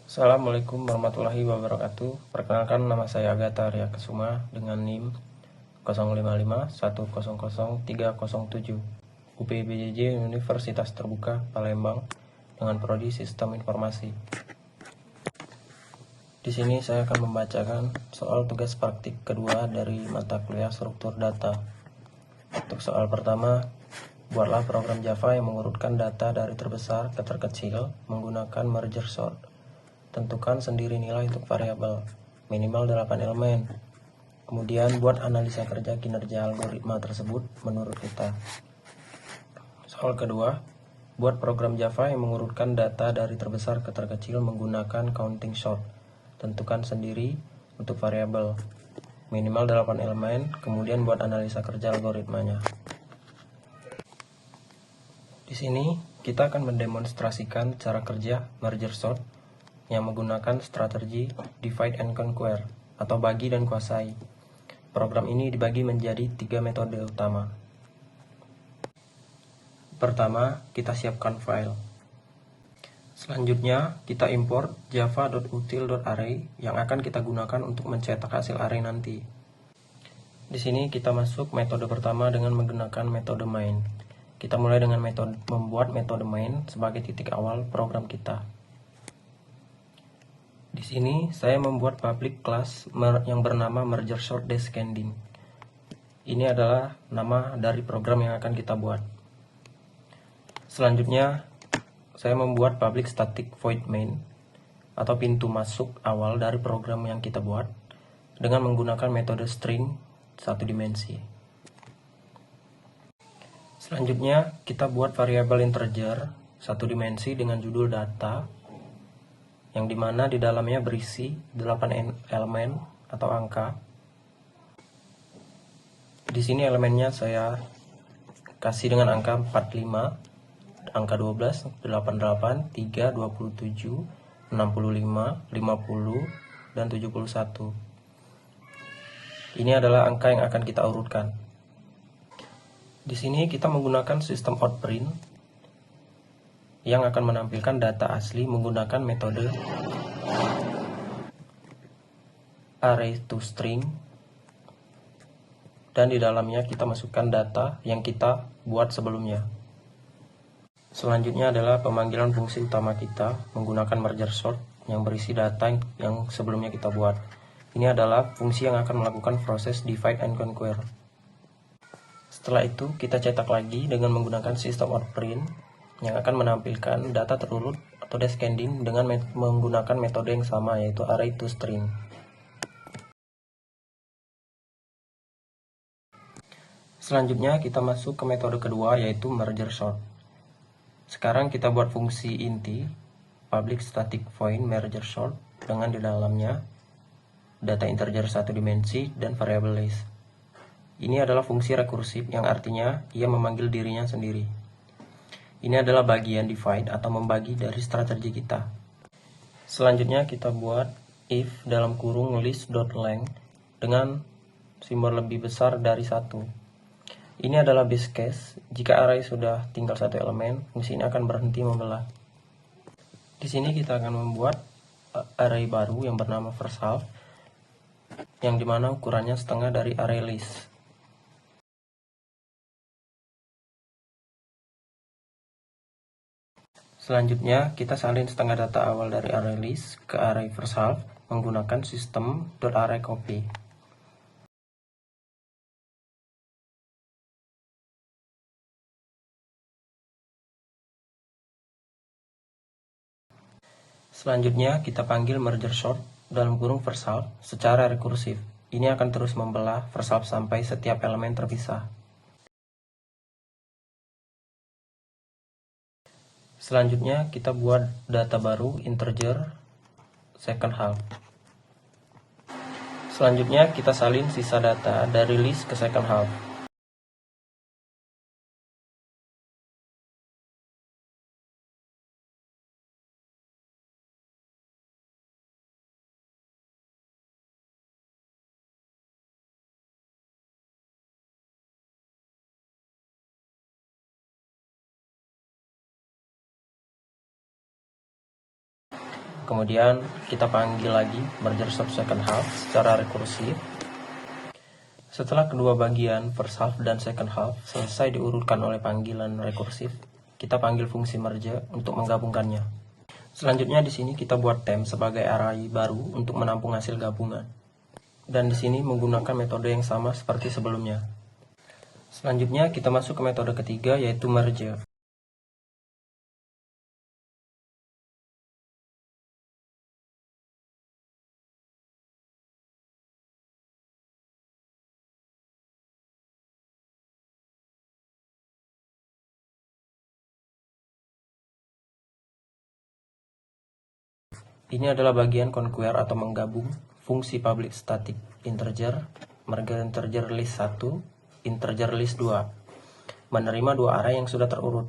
Assalamualaikum warahmatullahi wabarakatuh. Perkenalkan, nama saya Agatha Arya Kesuma dengan NIM 0551000307 UPBJJ Universitas Terbuka Palembang dengan prodi Sistem Informasi. Di sini saya akan membacakan soal tugas praktik kedua dari mata kuliah struktur data. Untuk soal pertama, buatlah program Java yang mengurutkan data dari terbesar ke terkecil menggunakan merger sort. Tentukan sendiri nilai untuk variabel, minimal 8 elemen. Kemudian buat analisa kerja kinerja algoritma tersebut menurut kita. Soal kedua, buat program Java yang mengurutkan data dari terbesar ke terkecil menggunakan counting sort. Tentukan sendiri untuk variabel, minimal 8 elemen, kemudian buat analisa kerja algoritmanya. Di sini kita akan mendemonstrasikan cara kerja merger sort yang menggunakan strategi divide and conquer atau bagi dan kuasai. Program ini dibagi menjadi 3 metode utama. Pertama, kita siapkan file. Selanjutnya, kita import java.util.array yang akan kita gunakan untuk mencetak hasil array nanti. Di sini kita masuk metode pertama dengan menggunakan metode main. Kita mulai dengan membuat metode main sebagai titik awal program kita. Di sini saya membuat public class yang bernama merger sort descending. Ini adalah nama dari program yang akan kita buat. Selanjutnya, saya membuat public static void main atau pintu masuk awal dari program yang kita buat dengan menggunakan metode string satu dimensi. Selanjutnya, kita buat variabel integer satu dimensi dengan judul data yang dimana di dalamnya berisi 8 elemen atau angka. Di sini elemennya saya kasih dengan angka 45, angka 12, 88, 3, 27, 65, 50, dan 71. Ini adalah angka yang akan kita urutkan. Di sini kita menggunakan sistem outprint yang akan menampilkan data asli menggunakan metode array to string, dan di dalamnya kita masukkan data yang kita buat sebelumnya. Selanjutnya adalah pemanggilan fungsi utama kita menggunakan merger sort yang berisi data yang sebelumnya kita buat. Ini adalah fungsi yang akan melakukan proses divide and conquer. Setelah itu kita cetak lagi dengan menggunakan sistem outprint yang akan menampilkan data terurut atau descending dengan menggunakan metode yang sama, yaitu array to string. Selanjutnya kita masuk ke metode kedua, yaitu merger sort. Sekarang kita buat fungsi inti public static void merger sort dengan di dalamnya data integer satu dimensi dan variable list. Ini adalah fungsi rekursif yang artinya ia memanggil dirinya sendiri. Ini adalah bagian divide atau membagi dari strategi kita. Selanjutnya kita buat if dalam kurung list.length dengan simbol lebih besar dari 1. Ini adalah base case. Jika array sudah tinggal satu elemen, fungsi ini akan berhenti membelah. Di sini kita akan membuat array baru yang bernama first half, yang dimana ukurannya setengah dari array list. Selanjutnya, kita salin setengah data awal dari array list ke array first half menggunakan sistem .arrayCopy. Selanjutnya, kita panggil merger sort dalam kurung first half secara rekursif. Ini akan terus membelah first half sampai setiap elemen terpisah. Selanjutnya, kita buat data baru integer second half. Selanjutnya, kita salin sisa data dari list ke second half. Kemudian kita panggil lagi merger sort second half secara rekursif. Setelah kedua bagian first half dan second half selesai diurutkan oleh panggilan rekursif, kita panggil fungsi merge untuk menggabungkannya. Selanjutnya di sini kita buat temp sebagai array baru untuk menampung hasil gabungan. Dan di sini menggunakan metode yang sama seperti sebelumnya. Selanjutnya kita masuk ke metode ketiga yaitu merge. Ini adalah bagian conquer atau menggabung fungsi public static integer, merge integer list 1, integer list 2, menerima dua array yang sudah terurut.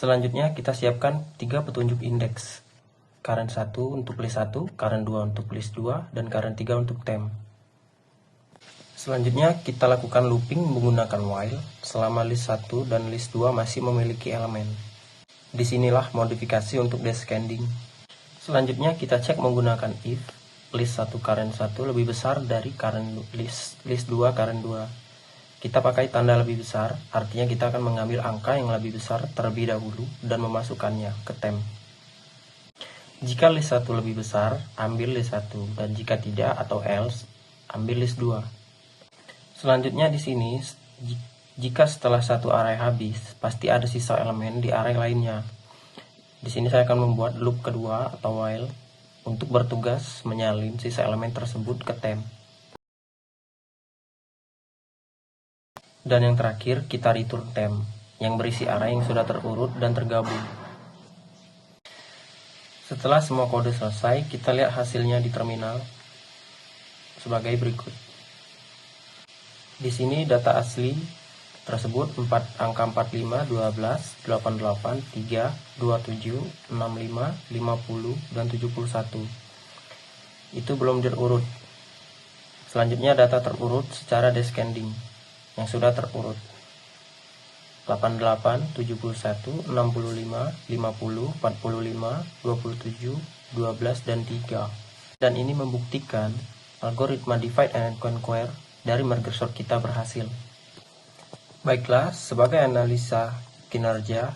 Selanjutnya kita siapkan 3 petunjuk indeks. Current 1 untuk list 1, current 2 untuk list 2, dan current 3 untuk temp. Selanjutnya kita lakukan looping menggunakan while selama list 1 dan list 2 masih memiliki elemen. Disinilah modifikasi untuk descending. Selanjutnya kita cek menggunakan if list 1 current 1 lebih besar dari current list 2 current 2. Kita pakai tanda lebih besar, artinya kita akan mengambil angka yang lebih besar terlebih dahulu dan memasukkannya ke temp. Jika list 1 lebih besar, ambil list 1, dan jika tidak atau else, ambil list 2. Selanjutnya di sini, jika setelah satu array habis, pasti ada sisa elemen di array lainnya. Di sini saya akan membuat loop kedua atau while untuk bertugas menyalin sisa elemen tersebut ke temp. Dan yang terakhir, kita return temp yang berisi array yang sudah terurut dan tergabung. Setelah semua kode selesai, kita lihat hasilnya di terminal sebagai berikut. Di sini data asli tersebut angka 45, 12, 88, 3, 27, 65, 50, dan 71. Itu belum terurut. Selanjutnya data terurut secara descending yang sudah terurut. 88, 71, 65, 50, 45, 27, 12, dan 3. Dan ini membuktikan algoritma divide and conquer dari merge sort kita berhasil. Baiklah, sebagai analisa kinerja,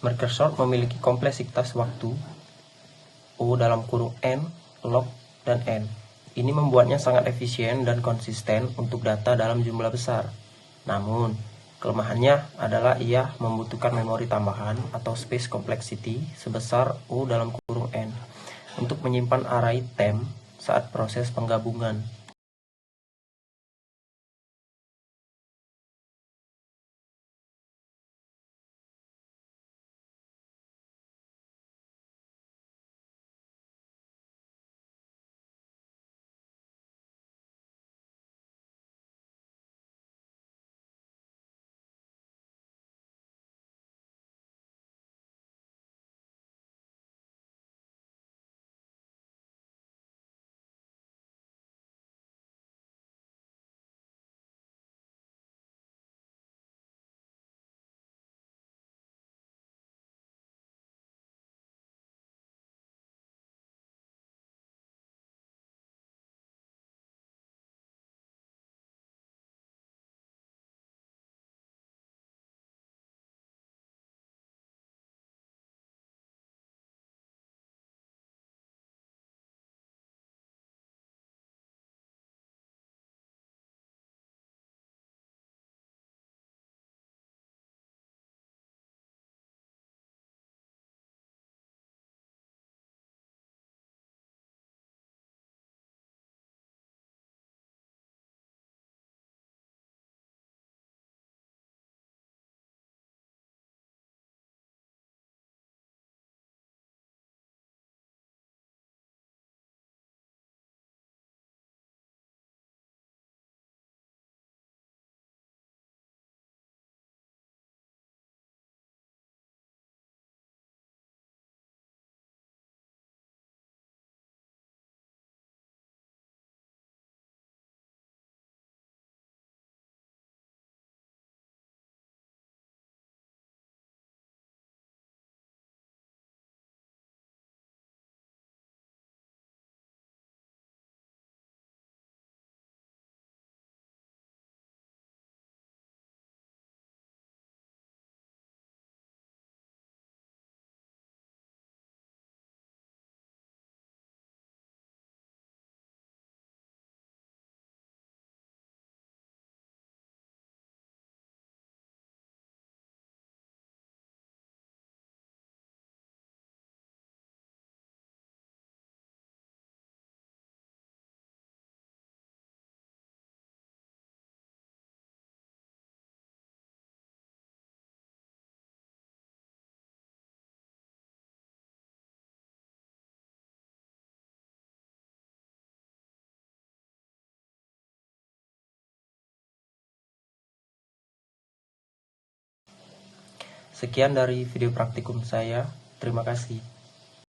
merge sort memiliki kompleksitas waktu O dalam kurung N, log, dan N. Ini membuatnya sangat efisien dan konsisten untuk data dalam jumlah besar. Namun, kelemahannya adalah ia membutuhkan memori tambahan atau space complexity sebesar O dalam kurung N untuk menyimpan array temp saat proses penggabungan. Sekian dari video praktikum saya. Terima kasih.